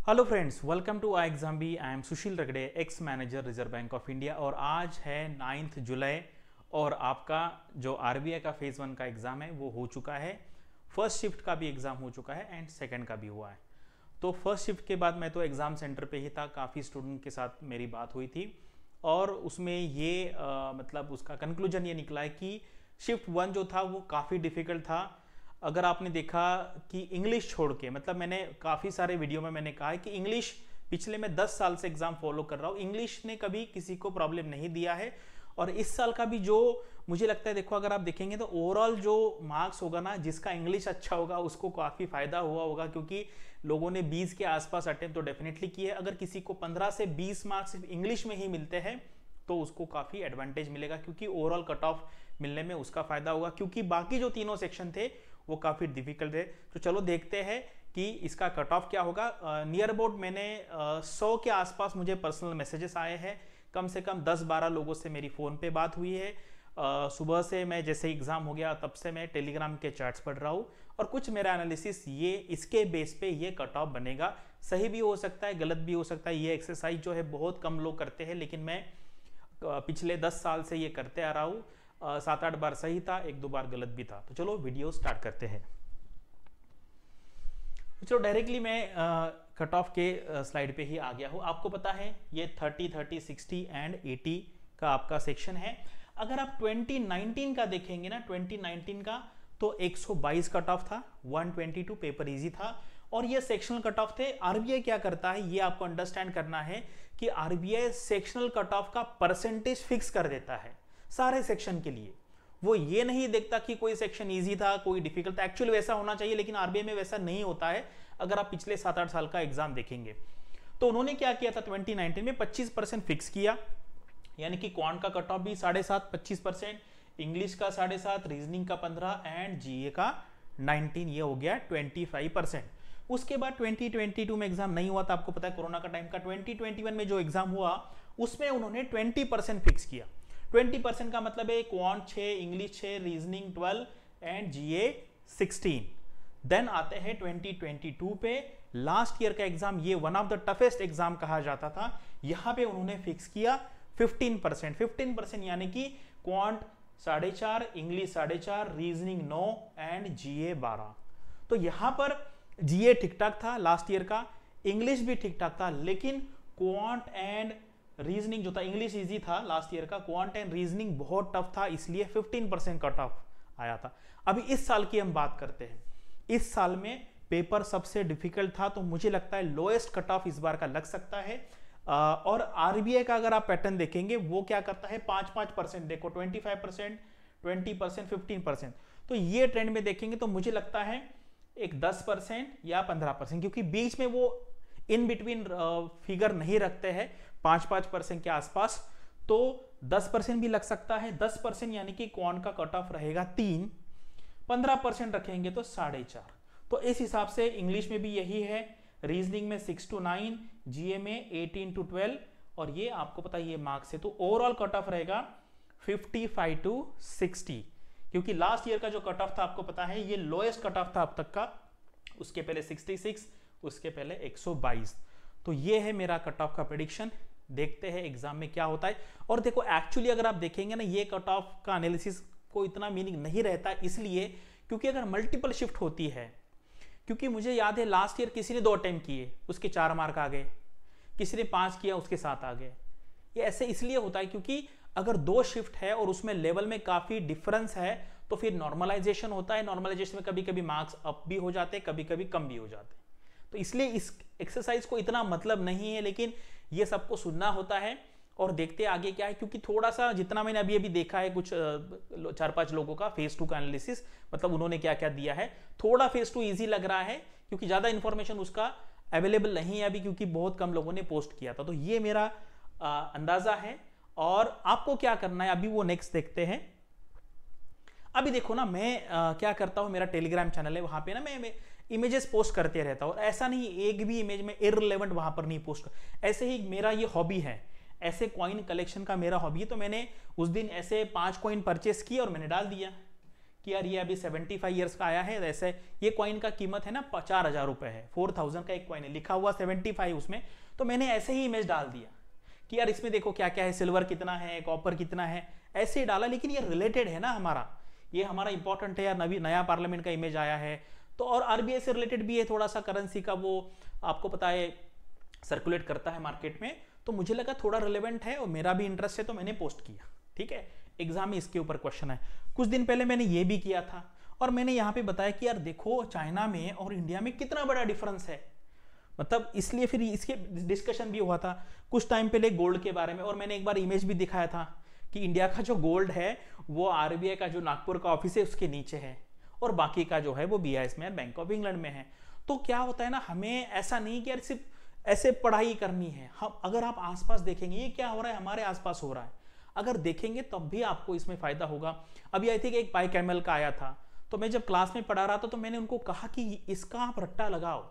Hello friends, welcome to I exam B. I am Sushil Ragade, ex manager Reserve Bank of India. और आज है 9 जुलाई और आपका जो आरबीआई का फेज़ 1 का एग्ज़ाम है वो हो चुका है। फर्स्ट शिफ्ट का भी एग्ज़ाम हो चुका है एंड सेकंड का भी हुआ है। तो फर्स्ट शिफ्ट के बाद मैं तो एग्ज़ाम सेंटर पे ही था, काफ़ी स्टूडेंट के साथ मेरी बात हुई थी और उसमें ये मतलब उसका कंक्लूजन ये निकला है कि शिफ्ट 1 जो था वो काफ़ी डिफ़िकल्ट था। अगर आपने देखा कि इंग्लिश छोड़ के, मतलब मैंने काफ़ी सारे वीडियो में मैंने कहा है कि इंग्लिश पिछले मैं 10 साल से एग्ज़ाम फॉलो कर रहा हूँ, इंग्लिश ने कभी किसी को प्रॉब्लम नहीं दिया है। और इस साल का भी जो मुझे लगता है, देखो अगर आप देखेंगे तो ओवरऑल जो मार्क्स होगा ना, जिसका इंग्लिश अच्छा होगा उसको काफ़ी फ़ायदा हुआ होगा, क्योंकि लोगों ने 20 के आसपास अटेम्प्ट तो डेफिनेटली किए। अगर किसी को 15 से 20 मार्क्स सिर्फ इंग्लिश में ही मिलते हैं तो उसको काफ़ी एडवांटेज मिलेगा, क्योंकि ओवरऑल कट ऑफ मिलने में उसका फ़ायदा होगा, क्योंकि बाकी जो तीनों सेक्शन थे वो काफ़ी डिफिकल्ट है। तो चलो देखते हैं कि इसका कट ऑफ क्या होगा। नियर अबाउट मैंने 100 के आसपास मुझे पर्सनल मैसेजेस आए हैं, कम से कम 10-12 लोगों से मेरी फ़ोन पे बात हुई है। सुबह से मैं जैसे एग्ज़ाम हो गया तब से मैं टेलीग्राम के चैट्स पढ़ रहा हूँ और कुछ मेरा एनालिसिस ये इसके बेस पे ये कट ऑफ बनेगा। सही भी हो सकता है, गलत भी हो सकता है। ये एक्सरसाइज जो है बहुत कम लोग करते हैं, लेकिन मैं पिछले 10 साल से ये करते आ रहा हूँ। 7-8 बार सही था, 1-2 बार गलत भी था। तो चलो वीडियो स्टार्ट करते हैं। चलो डायरेक्टली मैं कट ऑफ के स्लाइड पे ही आ गया हूँ। आपको पता है ये 30, 30, 60 एंड 80 का आपका सेक्शन है। अगर आप 2019 का देखेंगे ना, 2019 का तो 122 कट ऑफ था, 122 पेपर इजी था और ये सेक्शनल कट ऑफ थे। आरबीआई क्या करता है ये आपको अंडरस्टैंड करना है कि आरबीआई सेक्शनल कट ऑफ का परसेंटेज फिक्स कर देता है सारे सेक्शन के लिए। वो ये नहीं देखता कि कोई सेक्शन इजी था कोई डिफिकल्ट था। एक्चुअली वैसा होना चाहिए, लेकिन आरबीआई में वैसा नहीं होता है। अगर आप पिछले 7-8 साल का एग्जाम देखेंगे तो उन्होंने क्या किया था, 2019 में 25% फिक्स किया, यानी कि क्वांट का कट ऑफ भी 7.5 25%, इंग्लिश का 7.5, रीजनिंग का 15 एंड जीए का 19, ये हो गया 25%। उसके बाद 2022 में एग्जाम नहीं हुआ था, आपको पता है कोरोना का टाइम का। 2021 में जो एग्जाम हुआ उसमें उन्होंने 20% फिक्स किया। 20% का मतलब है quant 6, English 6, reasoning 12 and GA 16। Then आते हैं 2022 पे, लास्ट ईयर का एग्जाम, ये one of the toughest exam कहा जाता था। यहां पे उन्होंने फिक्स किया 15%, यानी कि क्वांट 4.5, इंग्लिश 4.5, रीजनिंग 9 एंड जीए 12। तो यहां पर जीए ठीक ठाक था लास्ट ईयर का, इंग्लिश भी ठीक ठाक था, लेकिन क्वांट एंड रीजनिंग जो था, इंग्लिश इजी था लास्ट ईयर का, क्वांट एंड रीजनिंग बहुत टफ था, इसलिए 15% कट ऑफ आया था। अभी इस साल की हम बात करते हैं। इस साल में पेपर सबसे डिफिकल्ट था, तो मुझे लगता है लोएस्ट कट ऑफ इस बार का लग सकता है। और आरबीआई का अगर आप पैटर्न देखेंगे वो क्या करता है, 5-5%, देखो 25%, 20%, 15%। तो ये ट्रेंड में देखेंगे तो मुझे लगता है एक 10% या 15%, क्योंकि बीच में वो इन बिटवीन फिगर नहीं रखते हैं 5-5% के आसपास। तो 10% भी लग सकता है। 10% यानी कि क्वांट का कट ऑफ रहेगा 3, 15% रखेंगे तो 4.5। तो इस हिसाब से इंग्लिश में भी यही है, रीजनिंग में 6 to 9, जीए में 18 to 12, और ये आपको पता है ये मार्क्स है। तो ओवरऑल कट ऑफ रहेगा 55 to 60, क्योंकि लास्ट ईयर का जो कट ऑफ था आपको पता है ये लोएस्ट कट ऑफ था अब तक का। उसके पहले 66, उसके पहले 122। तो ये है मेरा कट ऑफ का प्रेडिक्शन। देखते हैं एग्जाम में क्या होता है। और देखो एक्चुअली अगर आप देखेंगे ना, ये कट ऑफ का एनालिसिस को इतना मीनिंग नहीं रहता, इसलिए क्योंकि अगर मल्टीपल शिफ्ट होती है, क्योंकि मुझे याद है लास्ट ईयर किसी ने 2 अटेम्प्ट किए उसके 4 मार्क आ गए, किसी ने 5 किया उसके 7 आ गए। ये ऐसे इसलिए होता है क्योंकि अगर 2 शिफ्ट है और उसमें लेवल में काफी डिफरेंस है तो फिर नॉर्मलाइजेशन होता है। नॉर्मलाइजेशन में कभी कभी मार्क्स अप भी हो जाते हैं, कभी कभी कम भी हो जाते हैं। तो इसलिए इस एक्सरसाइज को इतना मतलब नहीं है, लेकिन ये सबको सुनना होता है। और देखते आगे क्या है, क्योंकि थोड़ा सा जितना मैंने अभी अभी देखा है कुछ 4-5 लोगों का फेज 2 का एनालिसिस, मतलब उन्होंने क्या क्या दिया है, थोड़ा फेज 2 इजी लग रहा है, क्योंकि ज्यादा इंफॉर्मेशन उसका अवेलेबल नहीं है अभी, क्योंकि बहुत कम लोगों ने पोस्ट किया था। तो ये मेरा अंदाजा है। और आपको क्या करना है अभी वो नेक्स्ट देखते हैं। अभी देखो ना, मैं क्या करता हूं, मेरा टेलीग्राम चैनल है, वहां पे ना मैं इमेजेस पोस्ट करते रहता हूं। और ऐसा नहीं एक भी इमेज में इररिलेवेंट वहां पर नहीं पोस्ट ऐसे ही मेरा ये हॉबी है, ऐसे कॉइन कलेक्शन का मेरा हॉबी है। तो मैंने उस दिन ऐसे 5 कॉइन परचेस किए और मैंने डाल दिया कि यार ये अभी 75 ईयर्स का आया है, वैसे ये कॉइन का कीमत है ना 4,000 रुपए है, 4,000 का एक कॉइन है, लिखा हुआ 75 उसमें। तो मैंने ऐसे ही इमेज डाल दिया कि यार इसमें देखो क्या क्या है, सिल्वर कितना है, कॉपर कितना है, ऐसे ही डाला। लेकिन ये रिलेटेड है ना हमारा, ये हमारा इंपॉर्टेंट है यार, नया पार्लियामेंट का इमेज आया है तो, और आरबीआई से रिलेटेड भी है थोड़ा सा, करेंसी का वो आपको पता है सर्कुलेट करता है मार्केट में, तो मुझे लगा थोड़ा रिलेवेंट है और मेरा भी इंटरेस्ट है तो मैंने पोस्ट किया। ठीक है, एग्जाम में इसके ऊपर क्वेश्चन है। कुछ दिन पहले मैंने ये भी किया था और मैंने यहाँ पे बताया कि यार देखो चाइना में और इंडिया में कितना बड़ा डिफरेंस है, मतलब इसलिए फिर इसके डिस्कशन भी हुआ था कुछ टाइम पहले गोल्ड के बारे में, और मैंने एक बार इमेज भी दिखाया था कि इंडिया का जो गोल्ड है वो आरबीआई का जो नागपुर का ऑफिस है उसके नीचे है, और बाकी का जो है वो बीआईएस में, बैंक ऑफ इंग्लैंड में है। तो क्या होता है ना, हमें ऐसा नहीं कि यार सिर्फ ऐसे पढ़ाई करनी है, हम अगर आप आसपास देखेंगे ये क्या हो रहा है, हमारे आसपास हो रहा है, अगर देखेंगे तब भी आपको इसमें फायदा होगा। अभी आई थिंक एक बाई कैमल का आया था, तो मैं जब क्लास में पढ़ा रहा था तो मैंने उनको कहा कि इसका आप रट्टा लगाओ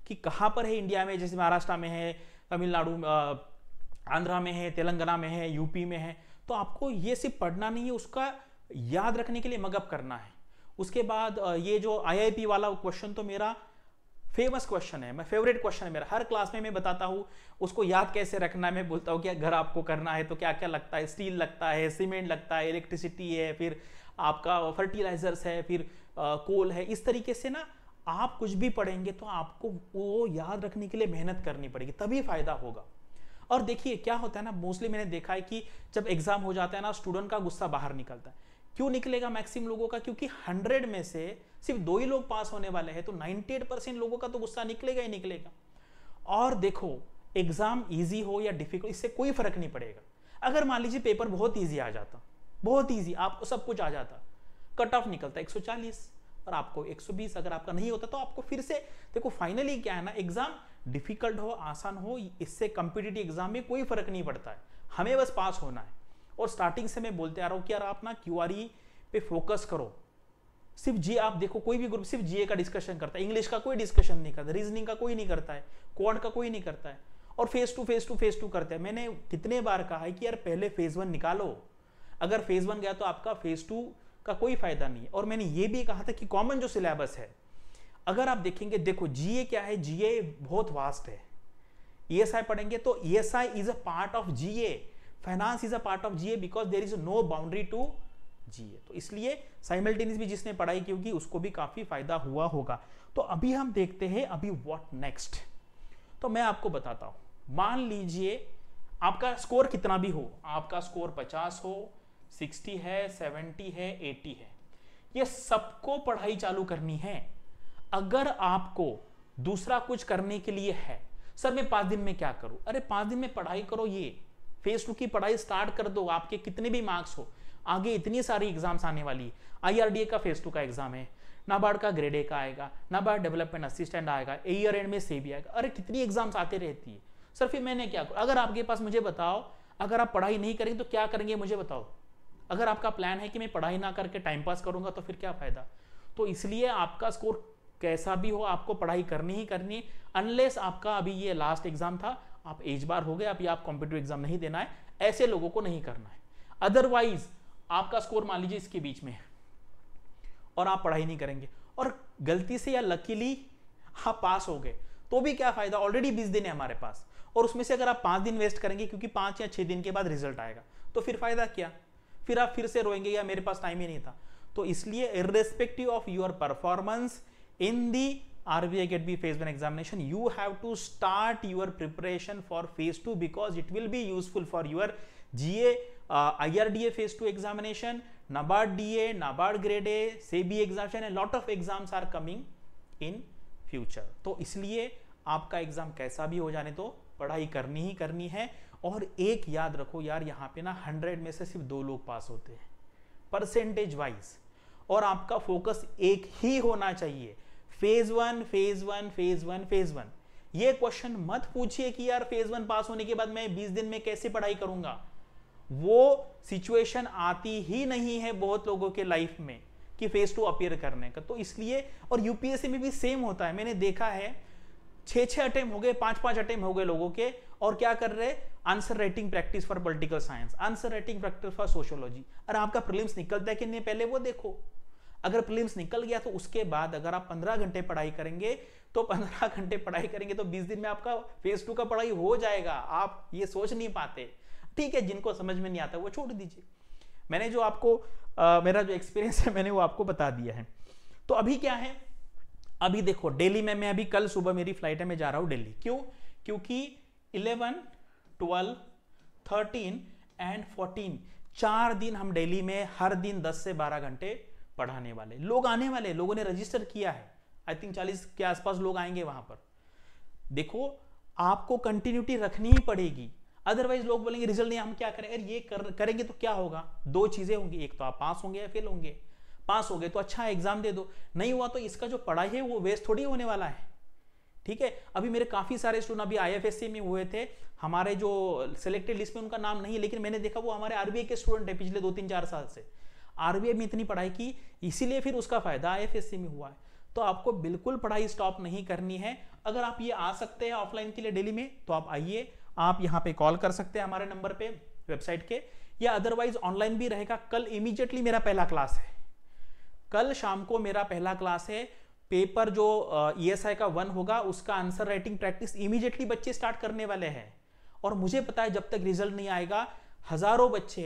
कि कहाँ पर है इंडिया में, जैसे महाराष्ट्र में है, तमिलनाडु, आंध्रा में है, तेलंगाना में है, यूपी में है, तो आपको ये सिर्फ पढ़ना नहीं है, उसका याद रखने के लिए मगअप करना है। उसके बाद ये जो आईआईपी वाला क्वेश्चन तो मेरा फेमस क्वेश्चन है, मैं फेवरेट क्वेश्चन है मेरा, हर क्लास में मैं बताता हूँ उसको याद कैसे रखना है। मैं बोलता हूँ कि घर आपको करना है तो क्या क्या लगता है, स्टील लगता है, सीमेंट लगता है, इलेक्ट्रिसिटी है, फिर आपका फर्टिलाइजर्स है, फिर कोल है। इस तरीके से ना आप कुछ भी पढ़ेंगे तो आपको वो याद रखने के लिए मेहनत करनी पड़ेगी, तभी फायदा होगा। और देखिए क्या होता है ना, मोस्टली मैंने देखा है कि जब एग्जाम हो जाता है ना, स्टूडेंट का गुस्सा बाहर निकलता है। क्यों निकलेगा मैक्सिमम लोगों का, क्योंकि 100 में से सिर्फ 2 ही लोग पास होने वाले हैं, तो 98% लोगों का तो गुस्सा निकलेगा ही निकलेगा। और देखो एग्जाम इजी हो या डिफिकल्ट, इससे कोई फर्क नहीं पड़ेगा। अगर मान लीजिए पेपर बहुत इजी आ जाता, बहुत इजी, आपको सब कुछ आ जाता, कट ऑफ निकलता 140 और आपको 120, अगर आपका नहीं होता तो आपको फिर से देखो, फाइनली क्या है ना, एग्जाम डिफिकल्ट हो आसान हो, इससे कॉम्पिटिटिव एग्जाम में कोई फर्क नहीं पड़ता है, हमें बस पास होना है। और स्टार्टिंग से मैं बोलते आ रहा हूं कि यार आप ना क्यूआरई पे फोकस करो। सिर्फ जी, आप देखो कोई भी ग्रुप सिर्फ जीए का डिस्कशन करता है, इंग्लिश का कोई डिस्कशन नहीं करता, रीजनिंग का कोई नहीं करता है, क्वांट का कोई नहीं करता है, और फेज टू करते हैं। मैंने कितने बार कहा है कि यार पहले फेज 1 निकालो, अगर फेज 1 गया तो आपका फेज 2 का कोई फायदा नहीं है। और मैंने ये भी कहा था कि कॉमन जो सिलेबस है, अगर आप देखेंगे, देखो जीए क्या है, जीए बहुत वास्ट है। ईएसआई पढ़ेंगे तो ESI is a part of GA, finance is a part of GA, because there is no boundary to GA. तो इसलिए साइमल्टेनियस भी जिसने पढ़ाई की होगी उसको भी काफी फायदा हुआ होगा। तो अभी हम देखते हैं अभी व्हाट नेक्स्ट। तो मैं आपको बताता हूं, मान लीजिए आपका स्कोर कितना भी हो, आपका स्कोर 50 हो, 60 है, 70 है, 80 है, ये सबको पढ़ाई चालू करनी है। अगर आपको दूसरा कुछ करने के लिए है, सर मैं 5 दिन में क्या करूं, अरे 5 दिन में पढ़ाई करो, ये फेज 2 की पढ़ाई स्टार्ट कर दो। आपके कितने भी मार्क्स हो, आगे इतनी सारी एग्जाम्स आने वाली है। आईआरडीए का फेज 2 का एग्जाम है, नाबार्ड का ग्रेड ए का आएगा, नाबार्ड डेवलपमेंट असिस्टेंट आएगा, ईयर एंड में सेबी आएगा, अरे कितनी एग्जाम्स आते रहती है। सर फिर मैंने क्या करूं, अगर आपके पास, मुझे बताओ, अगर आप पढ़ाई नहीं करेंगे तो क्या करेंगे मुझे बताओ। अगर आपका प्लान है कि मैं पढ़ाई ना करके टाइम पास करूंगा तो फिर क्या फायदा। तो इसलिए आपका स्कोर कैसा भी हो, आपको पढ़ाई करनी ही करनी है, अनलेस आपका अभी ये लास्ट एग्जाम था, आप एज बार हो गए, अभी आप कॉम्पिटिटिव एग्जाम नहीं देना है, ऐसे लोगों को नहीं करना है। अदरवाइज आपका स्कोर मान लीजिए इसके बीच में है और आप पढ़ाई नहीं करेंगे और गलती से या लकीली आप पास हो गए तो भी क्या फायदा, ऑलरेडी 20 दिन है हमारे पास, और उसमें से अगर आप 5 दिन वेस्ट करेंगे क्योंकि 5 या 6 दिन के बाद रिजल्ट आएगा, तो फिर फायदा क्या, फिर आप फिर से रोएंगे या मेरे पास टाइम ही नहीं था। तो इसलिए irrespective of your performance in the RBI Get B phase 1 examination, you have to start your preparation for phase 2 because it will be useful for your GA, IRDA phase 2 examination, NABARD DA, NABARD grade A, SEBI examination, and lot of exams are coming in future. तो इसलिए आपका exam कैसा भी हो जाने तो पढ़ाई करनी ही करनी है। और एक याद रखो यार, यहाँ पे ना 100 में से सिर्फ 2 लोग पास होते हैं परसेंटेज वाइज, और आपका फोकस एक ही होना चाहिए, फेज 1 फेज 1 फेज 1 फेज 1। ये क्वेश्चन मत पूछिए कि यार फेज 1 पास होने के बाद मैं 20 दिन में कैसे पढ़ाई करूंगा, वो सिचुएशन आती ही नहीं है बहुत लोगों के लाइफ में कि फेज 2 अपीयर करने का। तो इसलिए, और यूपीएससी में भी सेम होता है, मैंने देखा है 6 अटेम्प्ट हो गए, 5 अटेम्प्ट हो गए लोगों के, और क्या कर रहे, answer writing practice for political science, answer writing practice for sociology. अरे आपका प्रीलिम्स निकलता है कि नहीं पहले वो देखो, अगर प्रीलिम्स निकल गया तो उसके बाद अगर आप 15 घंटे पढ़ाई करेंगे तो 15 घंटे पढ़ाई करेंगे तो 20 दिन में आपका फेज 2 का पढ़ाई हो जाएगा। आप ये सोच नहीं पाते। ठीक है, जिनको समझ में नहीं आता वो छोड़ दीजिए। मैंने जो आपको मेरा जो एक्सपीरियंस है मैंने वो आपको बता दिया है। तो अभी क्या है, अभी देखो दिल्ली में मैं अभी कल सुबह मेरी फ्लाइट है, मैं जा रहा हूं दिल्ली। क्यों? क्योंकि 11, 12, 13 एंड 14 4 दिन हम दिल्ली में हर दिन 10 से 12 घंटे पढ़ाने वाले। लोग आने वाले, लोगों ने रजिस्टर किया है, आई थिंक 40 के आसपास लोग आएंगे वहां पर। देखो आपको कंटिन्यूटी रखनी ही पड़ेगी, अदरवाइज लोग बोलेंगे रिजल्ट नहीं, हम क्या करें। अगर ये करेंगे तो क्या होगा, दो चीजें होंगी, एक तो आप पास होंगे या फेल होंगे। पास हो गए तो अच्छा एग्जाम दे दो, नहीं हुआ तो इसका जो पढ़ाई है वो वेस्ट थोड़ी होने वाला है। ठीक है, अभी मेरे काफी सारे स्टूडेंट अभी IFSC में हुए थे, हमारे जो सिलेक्टेड लिस्ट में उनका नाम नहीं है, लेकिन मैंने देखा वो हमारे RBI के स्टूडेंट है पिछले 2-3-4 साल से। RBI में इतनी पढ़ाई की, इसीलिए फिर उसका फायदा IFSC में हुआ है। तो आपको बिल्कुल पढ़ाई स्टॉप नहीं करनी है। अगर आप ये आ सकते हैं ऑफलाइन के लिए दिल्ली में तो आप आइए, आप यहाँ पे कॉल कर सकते हैं हमारे नंबर पे वेबसाइट के, या अदरवाइज ऑनलाइन भी रहेगा। कल इमीडिएटली मेरा पहला क्लास है, कल शाम को मेरा पहला क्लास है। पेपर जो ESI का 1 होगा उसका आंसर राइटिंग प्रैक्टिस इमीडिएटली बच्चे स्टार्ट करने वाले हैं। और मुझे पता है जब तक रिजल्ट नहीं आएगा हजारों बच्चे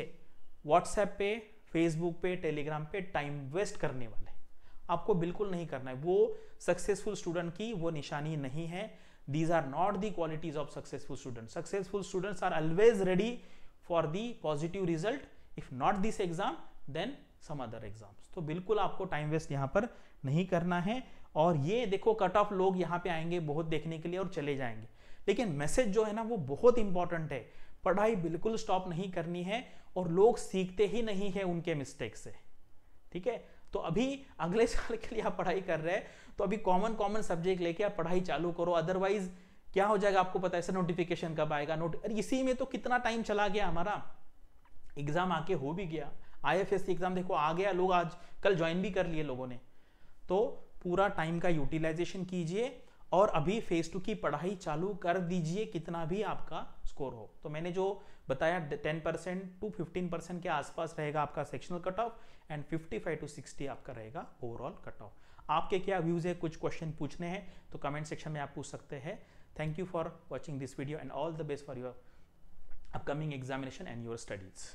व्हाट्सएप पे, फेसबुक पे, टेलीग्राम पे टाइम वेस्ट करने वाले। आपको बिल्कुल नहीं करना है, वो सक्सेसफुल स्टूडेंट की वो निशानी नहीं है। These are not the qualities of successful student. Successful students are always ready for the positive result, if not this exam then some other exams. तो बिल्कुल आपको टाइम वेस्ट यहाँ पर नहीं करना है। और ये देखो कट ऑफ लोग यहाँ पे आएंगे बहुत देखने के लिए और चले जाएंगे, लेकिन मैसेज जो है ना वो बहुत इंपॉर्टेंट है। पढ़ाई बिल्कुल स्टॉप नहीं करनी है, और लोग सीखते ही नहीं है उनके मिस्टेक से। ठीक है, तो अभी अगले साल के लिए आप पढ़ाई कर रहे हैं तो अभी कॉमन सब्जेक्ट लेके आप पढ़ाई चालू करो, अदरवाइज क्या हो जाएगा आपको पता है, नोटिफिकेशन कब आएगा, इसी में तो कितना टाइम चला गया हमारा। एग्जाम आके हो भी गया, IFSC एग्जाम देखो आ गया, लोग आज कल ज्वाइन भी कर लिए लोगों ने। तो पूरा टाइम का यूटिलाइजेशन कीजिए और अभी फेज 2 की पढ़ाई चालू कर दीजिए, कितना भी आपका स्कोर हो। तो मैंने जो बताया 10% to 15% के आसपास रहेगा आपका sectional cut off, and 55 to 60 आपका रहेगा ओवरऑल कट ऑफ। आपके क्या व्यूज है, कुछ क्वेश्चन पूछने हैं तो कमेंट सेक्शन में आप पूछ सकते हैं। Thank you for watching this video and all the best for your upcoming examination and your studies.